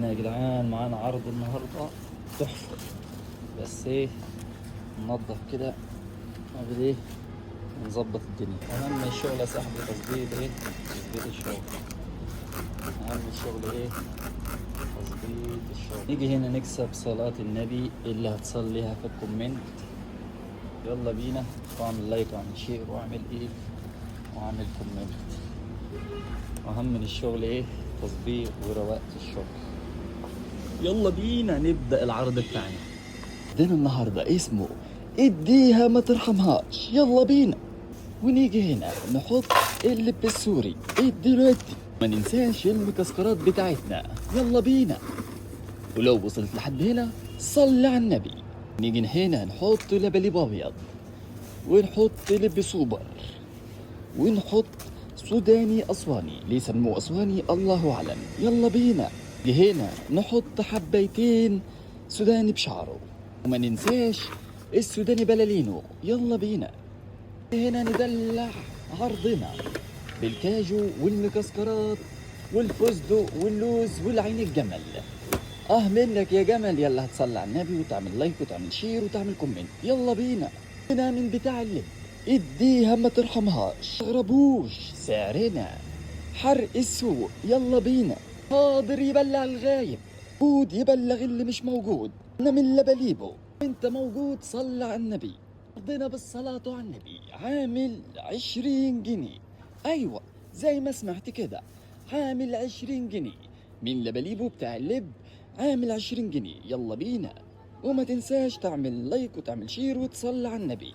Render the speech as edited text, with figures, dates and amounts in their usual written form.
بينا يا جدعان، معانا عرض النهارده تحفه. بس ايه، ننضف كده، نعمل ايه، نظبط الدنيا. اهم الشغل يا صاحبي تظبيط ايه، تظبيط الشغل. اهم الشغل ايه، تظبيط الشغل. نيجي هنا نكسب صلاة النبي اللي هتصليها في الكومنت. يلا بينا، واعمل لايك واعمل شير واعمل ايه، واعمل كومنت. اهم من الشغل ايه، تظبيط ورواقة الشغل. يلا بينا نبدأ العرض بتاعنا. عندنا النهاردة اسمه اديها ما ترحمهاش. يلا بينا. ونيجي هنا نحط اللب السوري دلوقتي. ما ننساش المكسرات بتاعتنا. يلا بينا. ولو وصلت لحد هنا صلي على النبي. نيجي هنا نحط لبليب ابيض، ونحط لب سوبر، ونحط سوداني اسواني. ليه سموه اسواني الله اعلم. يلا بينا. هنا نحط حبيتين سوداني بشعره، وما ننساش السوداني بلالينو. يلا بينا. هنا ندلع عرضنا بالكاجو والمكسكرات والفستق واللوز والعين الجمل. منك يا جمل. يلا هتصلي على النبي وتعمل لايك وتعمل شير وتعمل كومنت. يلا بينا. هنا من بتاع اللب اديها ما ترحمهاش. تغربوش سعرنا حرق السوق. يلا بينا. حاضر يبلع الغايب، بود يبلغ اللي مش موجود. انا من لبليبو، انت موجود صلى على النبي. رضينا بالصلاة على النبي. عامل 20 جنيه. ايوه زي ما سمعت كده، عامل 20 جنيه من لبليبو بتاع اللب. عامل 20 جنيه. يلا بينا. وما تنساش تعمل لايك وتعمل شير وتصلي على النبي.